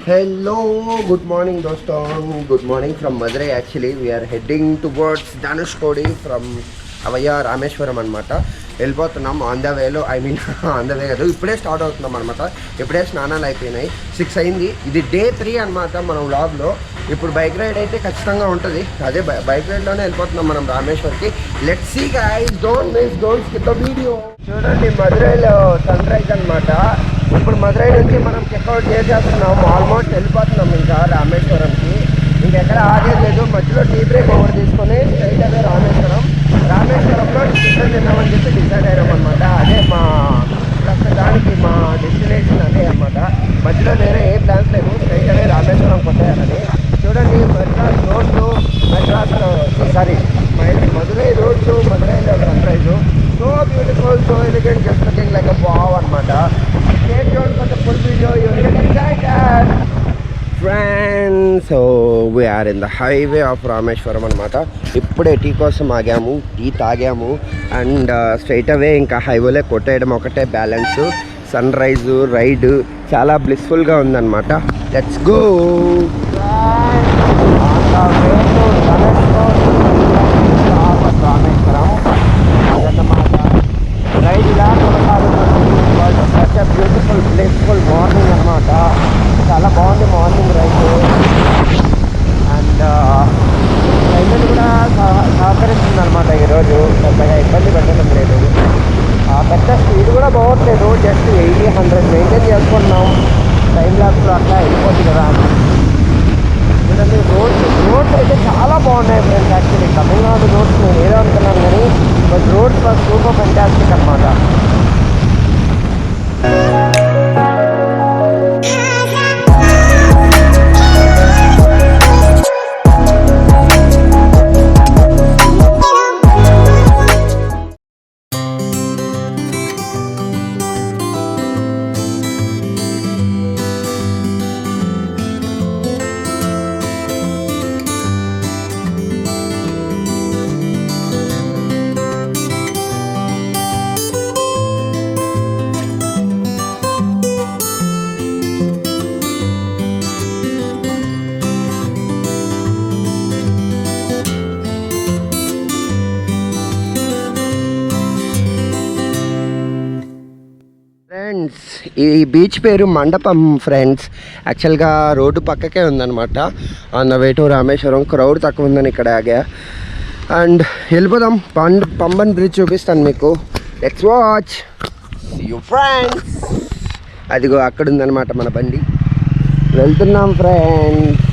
Hello, good morning doston. Good morning from Madurai. Actually, we are heading towards Dhanushkodi from అవయ్య Rameswaram అనమాట. వెళ్ళిపోతున్నాం on the వేలో, on the way కాదు, ఇప్పుడే start అవుతున్నాం అనమాట. ఇప్పుడే స్నానాలు అయిపోయినాయి, 6 అయింది. ఇది డే 3 అనమాట మన వ్లాగ్లో. ఇప్పుడు బైక్ రైడ్ అయితే ఖచ్చితంగా ఉంటుంది. అదే బైక్ రైడ్లోనే వెళ్ళిపోతున్నాం మనం రామేశ్వర్కి. Let's see guys, don't miss, don't skip the video. చూడండి మదురైలో సన్ రైజ్ అనమాట. ఇప్పుడు మదురై నుంచి మనం చెక్అవుట్ చేసేస్తున్నాం. ఆల్మోస్ట్ వెళ్ళిపోతున్నాం ఇంకా రామేశ్వరంకి. ఇంకెక్కడ ఆగేది లేదు. మధ్యలో టీ బ్రేక్ ఓవర్ తీసుకొని స్ట్రైట్ అవే రామేశ్వరంలో టిఫిన్ తిన్నామని చెప్పి డిసైడ్ అయ్యాం అనమాట. అదే మా ప్రస్తుతానికి మా డెస్టినేషన్ అదే అనమాట. మధ్యలో వేరే ఏ ప్లాన్స్ లేవు, స్ట్రైట్ అవే రామేశ్వరం కొట్టాయని. చూడండి మెడ్రాస్ రోడ్లు, మదురై రోడ్స్, మదురైలో sunrise so beautiful, so elegant, just looking like a wow అనమాట. Stay tuned for the full video, you'll get excited. Friends, so we are in the highway of Rameswaram అనమాట. ఇప్పుడే tea కోసం ఆగాము, tea తాగాము and straight అవే ఇంకా హైవేలో కొట్టేయడం ఒకటే balance. Sun rise ride చాలా బ్లిస్ఫుల్గా ఉందన్నమాట. Let's go. రామేశ్వరం అదన్నమాట. రైడ్ ఇలా బ్యూటిఫుల్ బ్లిస్ఫుల్ మార్నింగ్ అనమాట. చాలా బాగుంది మార్నింగ్ రైడ్. అండ్ రైడ్ కూడా సహకరిస్తుంది అనమాట. ఈరోజు పెద్దగా ఇబ్బంది పెట్టడం లేదు. పెద్ద స్పీడ్ కూడా పోవట్లేదు, జస్ట్ 80-100 మెయింటైన్ చేసుకుంటున్నాం. టైం ల్యాప్స్లో అట్లా వెళ్ళిపోతుంది కదా. చూడండి రోడ్స్ అయితే చాలా బాగున్నాయి ఫ్రెండ్స్. యాక్చువల్లీ తమిళనాడు రోడ్స్ నేను ఏదో అనుకున్నాను కానీ but roads for super fantastic అనమాట. ఫ్రెండ్స్ ఈ బీచ్ పేరు మండపం ఫ్రెండ్స్. యాక్చువల్గా రోడ్డు పక్కకే ఉందన్నమాట. On the way to Rameswaram. Crowd తక్కువ ఉందని ఇక్కడ ఆగా. అండ్ వెళ్ళిపోదాం. పంబన్ బ్రిడ్జ్ చూపిస్తాను మీకు. Let's watch. See you friends. అదిగో అక్కడ ఉందన్నమాట మన బండి. వెళ్తున్నాం ఫ్రెండ్స్.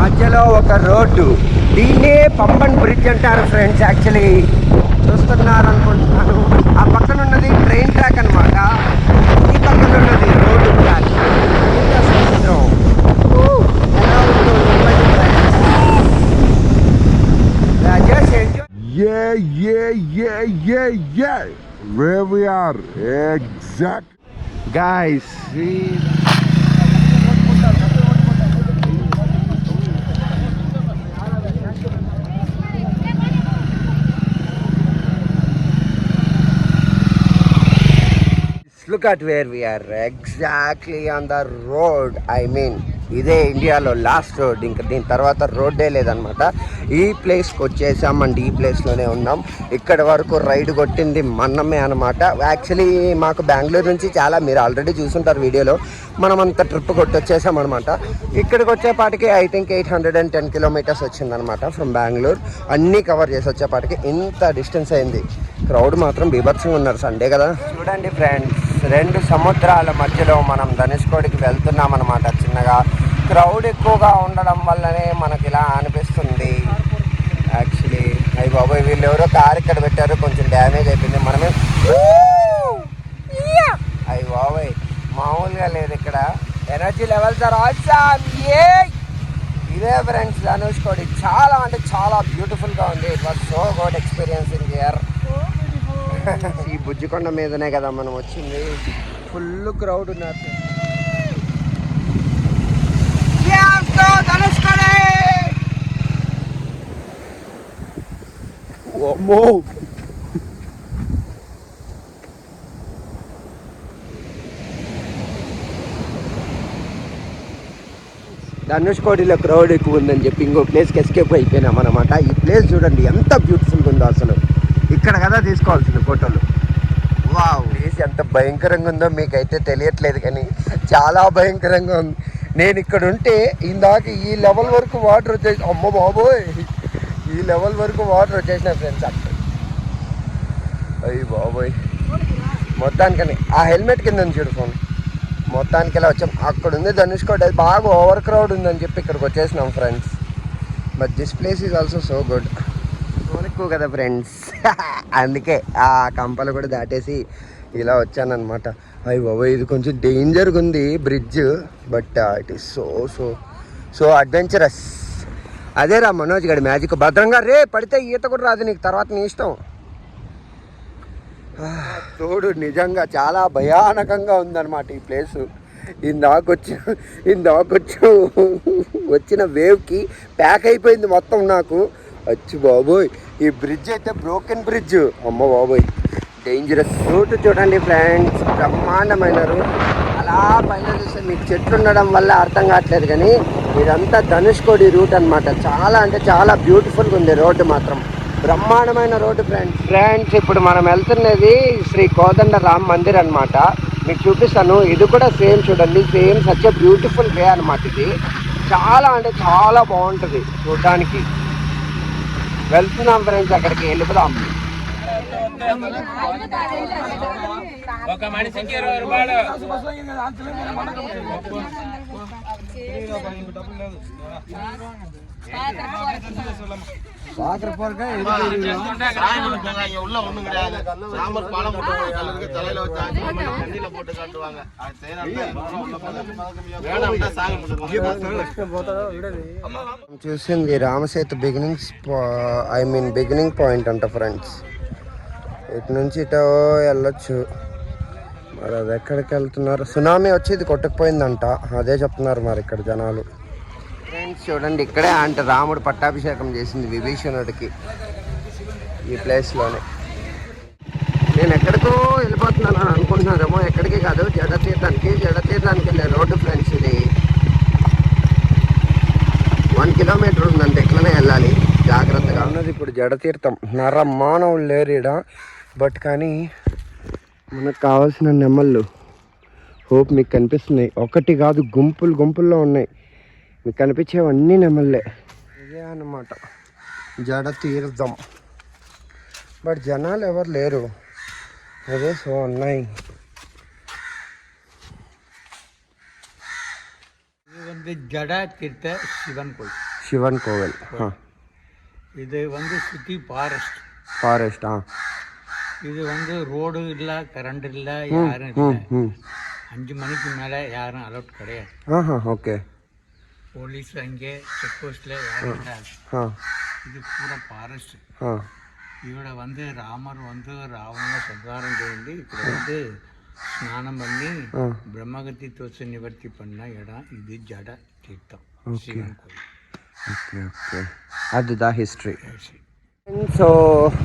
మధ్యలో ఒక రోడ్డు, దీన్నే పంబన్ బ్రిడ్జ్ అంటారు ఫ్రెండ్స్. యాక్చువల్లీ చూస్తున్నారు అనుకుంటున్నాను. ఆ పక్కన ఉన్నది ట్రైన్ ట్రాక్ అనమాట. ఈ పక్కన ఉన్నది రోడ్డు ట్రాక్. సముద్రం. Where we are exact guys. Look at where we are, exactly on the road. ఇదే ఇండియాలో లాస్ట్ రోడ్. ఇంకా దీని తర్వాత రోడ్డే లేదనమాట. ఈ ప్లేస్కి వచ్చేసాం అండ్ ఈ ప్లేస్లోనే ఉన్నాం. ఇక్కడ వరకు రైడ్ కొట్టింది మనమే అనమాట. యాక్చువల్లీ మాకు బెంగళూరు నుంచి చాలా, మీరు ఆల్రెడీ చూసుంటారు వీడియోలో, మనం అంత ట్రిప్ కొట్టొచ్చేసాం అనమాట. ఇక్కడికి వచ్చేపాటికి ఐ థింక్ 810 కిలోమీటర్స్ వచ్చిందనమాట ఫ్రమ్ బెంగళూరు. అన్నీ కవర్ చేసి వచ్చేపాటికి ఇంత డిస్టెన్స్ అయింది. క్రౌడ్ మాత్రం బీభత్సంగా ఉన్నారు, సండే కదా. చూడండి ఫ్రెండ్స్, 2 సముద్రాల మధ్యలో మనం ధనుష్కోడికి వెళ్తున్నాం అనమాట. చిన్నగా క్రౌడ్ ఎక్కువగా ఉండడం వల్లనే మనకి ఇలా అనిపిస్తుంది. యాక్చువల్లీ అయ్యి బాబాయ్, వీళ్ళు ఎవరో కారు ఇక్కడ పెట్టారు, కొంచెం డ్యామేజ్ అయిపోయింది. మనమే అయ్యి బాబాయ్ మామూలుగా లేదు ఇక్కడ. Energy levels are awesome. ఇదే ఫ్రెండ్స్ ధనుష్కోడి. చాలా అంటే చాలా బ్యూటిఫుల్గా ఉంది. It was so good experience in here. ఈ బుజ్జికొండ మీదనే కదా మనం వచ్చింది. ఫుల్ క్రౌడ్ ఉన్నారు. ధనుష్కోడిలో క్రౌడ్ ఎక్కువ ఉందని చెప్పి ఇంకో ప్లేస్కి ఎస్కేప్ అయిపోయినాం అనమాట. ఈ ప్లేస్ చూడండి ఎంత బ్యూటిఫుల్గా ఉందో అసలు. ఇక్కడ కదా తీసుకోవాల్సింది ఫోటోలు. వావ్, ప్లేస్ ఎంత భయంకరంగా ఉందో మీకైతే తెలియట్లేదు కానీ చాలా భయంకరంగా ఉంది. నేను ఇక్కడ ఉంటే ఇందాక ఈ లెవెల్ వరకు వాటర్ వచ్చేసి, అమ్మ బాబోయ్, ఈ లెవెల్ వరకు వాటర్ వచ్చేసిన ఫ్రెండ్స్. అక్కడ అయ్యి బాబోయ్, మొత్తానికని ఆ హెల్మెట్ కింద చూడు ఫోన్. మొత్తానికి ఇలా వచ్చాం. అక్కడ ఉంది ధనుష్కోడి, అది బాగా ఓవర్ క్రౌడ్ ఉందని చెప్పి ఇక్కడికి వచ్చేసినాం friends. But this place is also so good. ఎక్కువ కదా ఫ్రెండ్స్, అందుకే ఆ కంపలు కూడా దాటేసి ఇలా వచ్చానమాట. అయ్యి బాబోయ్, ఇది కొంచెం డేంజర్గా ఉంది bridge, but it is so so so adventurous. అదేరా మనోజ్ గడి మ్యాజిక్. భద్రంగా రే, పడితే ఈత కూడా రాదు నీకు, తర్వాత నీ ఇష్టం. తోడు నిజంగా చాలా భయానకంగా ఉందన్నమాట ఈ ప్లేసు. ఇందాకొచ్చు వచ్చిన వేవ్కి ప్యాక్ అయిపోయింది మొత్తం నాకు. వచ్చి బాబోయ్, ఈ బ్రిడ్జ్ అయితే బ్రోకెన్ బ్రిడ్జ్. అమ్మ బాబోయ్, డేంజరస్. రూట్ చూడండి ఫ్రెండ్స్, బ్రహ్మాండమైన రూట్. అలా పైన చూస్తే మీకు చెట్లు ఉండడం వల్ల అర్థం కావట్లేదు కానీ ఇదంతా ధనుష్కోడి రూట్ అనమాట. చాలా అంటే చాలా బ్యూటిఫుల్గా ఉంది రోడ్డు మాత్రం. బ్రహ్మాండమైన రోడ్డు ఫ్రెండ్స్. ఇప్పుడు మనం వెళ్తున్నది శ్రీ కోదండ రామ్ మందిర్ అనమాట. మీకు చూపిస్తాను. ఇది కూడా సేమ్ చూడండి, same such a beautiful way అనమాట. ఇది చాలా అంటే చాలా బాగుంటుంది చూడడానికి. వెళ్తున్నాం ఫ్రెండ్స్, అక్కడికి వెళ్ళిపోదాం. ఒక మనిషికి 20 రూపాయలు. చూసింది రామసేతు బిగినింగ్ పాయింట్ అంట ఫ్రెండ్స్. ఇటు నుంచి ఇటో వెళ్ళొచ్చు. మరి అది ఎక్కడికి వెళ్తున్నారు? సునామీ వచ్చి ఇది కొట్టుకుపోయిందంట, అదే చెప్తున్నారు మరి ఇక్కడ జనాలు. ఫ్రెండ్స్ చూడండి, ఇక్కడే అంటే రాముడు పట్టాభిషేకం చేసింది విభీషణుడికి, ఈ ప్లేస్లోనే. నేను ఎక్కడికో వెళ్ళిపోతున్నాను అని అనుకుంటున్నారేమో, ఎక్కడికి కాదు, జడతీర్థానికి వెళ్ళే రోడ్డు ఫ్రెండ్స్. ఇది 1 కిలోమీటర్ ఉందంటే ఎట్లనే వెళ్ళాలి జాగ్రత్తగా. ఉన్నది ఇప్పుడు జడతీర్థం. మానవులు లేరీడ, బట్ కానీ మనకు కావాల్సిన నెమళ్ళు హోప్ మీకు కనిపిస్తున్నాయి. ఒకటి కాదు, గుంపుల్లో ఉన్నాయి. మీకు కనిపించేవన్నీ నెమళ్ళే. ఇదే అన్నమాట జడతీర్థం. బట్ జనాలు ఎవరు లేరు, అదే సో ఉన్నాయి. இது வந்து ஜடா தீர்த்த சிவன் கோவில். இது வந்து சுற்றி ஃபாரஸ்ட். இது வந்து ரோடு இல்லை, கரண்ட் இல்லை, யாரும் இல்லை. 5 மணிக்கு மேலே யாரும் அலௌட் கிடையாது. ஓகே. పోలీస్ అంగే చెక్ పోస్ట్లో யாரும் இல்லை. இது பூரா ஃபாரஸ்ட். இவட வந்து ராமர் வந்து ராவணனை சம்ஹாரம் చేయండి. ఇక్కడ வந்து స్నానం பண்ணி బ్రహ్మగతి దోష నివర్తి పడిన ఇடம் ఇది జడ తీర్థం శివన్ కోవిల్. ఓకే, అది దా హిస్టరీ. సో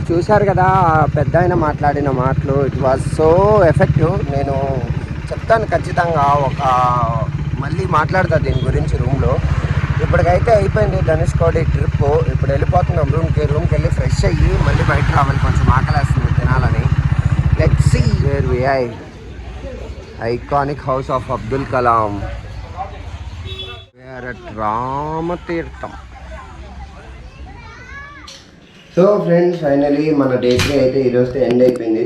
చూశారు కదా పెద్ద ఆయన మాట్లాడిన మాటలు. It was so effective. నేను చెప్తాను ఖచ్చితంగా, మళ్ళీ మాట్లాడతా దీని గురించి రూమ్లో. ఇప్పటికైతే అయిపోయింది ధనుష్కోడి ట్రిప్. ఇప్పుడు వెళ్ళిపోతున్నాం రూమ్కి వెళ్ళి ఫ్రెష్ అయ్యి మళ్ళీ బయట రావాలి, కొంచెం ఆకలేస్తుంది తినాలని. Let's see where we I. Iconic house of Abdul Kalam. Where at Ramatheertham. So friends, finally మన డే 3 అయితే ఈరోజుతో ఎండ్ అయిపోయింది.